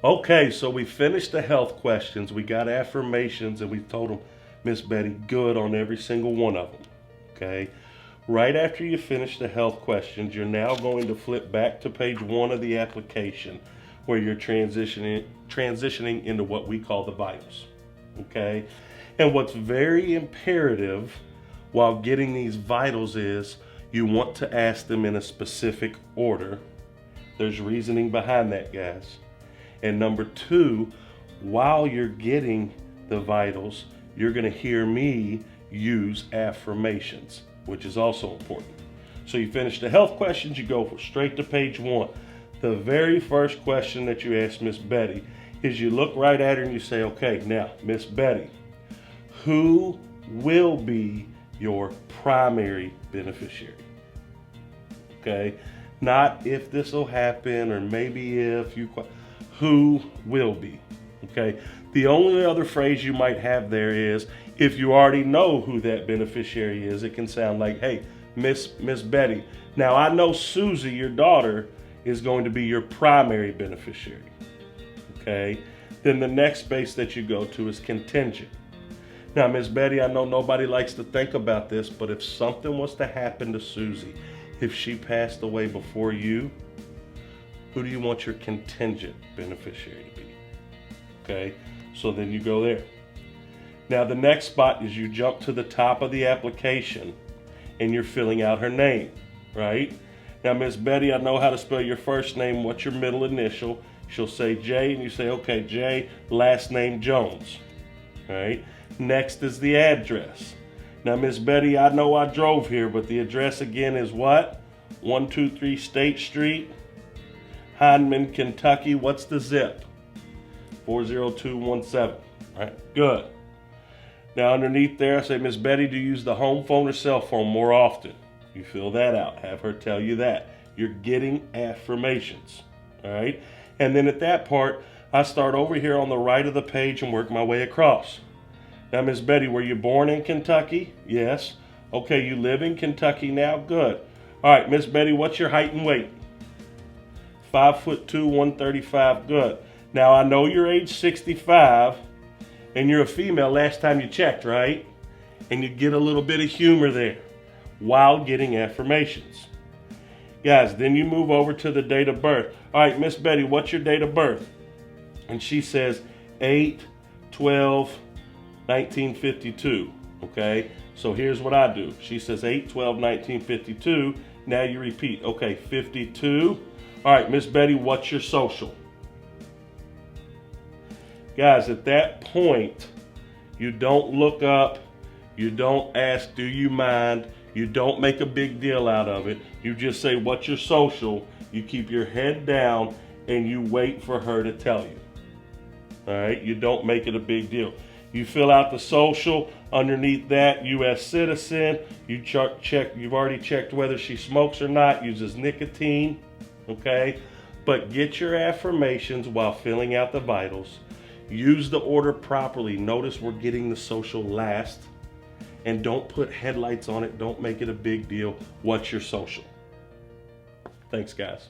Okay, so we finished the health questions. We got affirmations, and we told them, Miss Betty, good on every single one of them. Okay. Right after you finish the health questions, you're now going to flip back to page 1 of the application where you're transitioning into what we call the vitals. Okay. And what's very imperative while getting these vitals is you want to ask them in a specific order. There's reasoning behind that, guys. And number 2, while you're getting the vitals, you're going to hear me use affirmations, which is also important. So you finish the health questions, you go straight to page 1. The very first question that you ask Miss Betty is you look right at her and you say, okay, now, Miss Betty, who will be your primary beneficiary? Okay, not if this will happen or maybe if you, who will be? Okay, the only other phrase you might have there is if you already know who that beneficiary is, it can sound like, hey, Miss Betty, now I know Susie, your daughter, is going to be your primary beneficiary. Okay, then the next space that you go to is contingent. Now, Miss Betty, I know nobody likes to think about this, but if something was to happen to Susie, if she passed away before you, who do you want your contingent beneficiary to be? Okay, so then you go there. Now the next spot is you jump to the top of the application and you're filling out her name, right? Now, Miss Betty, I know how to spell your first name. What's your middle initial? She'll say J, and you say, okay, J, last name Jones, right? Next is the address. Now, Miss Betty, I know I drove here, but the address again is what? 123 State Street, Hindman, Kentucky. What's the zip? 40217. All right, good. Now underneath there, I say, Miss Betty, do you use the home phone or cell phone more often? You fill that out. Have her tell you that. You're getting affirmations. All right. And then at that part, I start over here on the right of the page and work my way across. Now, Miss Betty, were you born in Kentucky? Yes. Okay, you live in Kentucky now? Good. All right, Miss Betty, what's your height and weight? 5'2", 135. Good. Now, I know you're age 65, and you're a female last time you checked, right? And you get a little bit of humor there while getting affirmations. Guys, then you move over to the date of birth. All right, Miss Betty, what's your date of birth? And she says 8/12/1952. Okay, so here's what I do. She says 8/12/1952. Now you repeat. Okay, 52. All right, Miss Betty, what's your social? Guys, at that point, you don't look up, you don't ask, do you mind? You don't make a big deal out of it. You just say, what's your social? You keep your head down and you wait for her to tell you. All right, you don't make it a big deal. You fill out the social. Underneath that, U.S. citizen. You've already checked whether she smokes or not, uses nicotine. Okay, but get your affirmations while filling out the vitals. Use the order properly. Notice we're getting the social last. And don't put headlights on it. Don't make it a big deal. What's your social? Thanks, guys.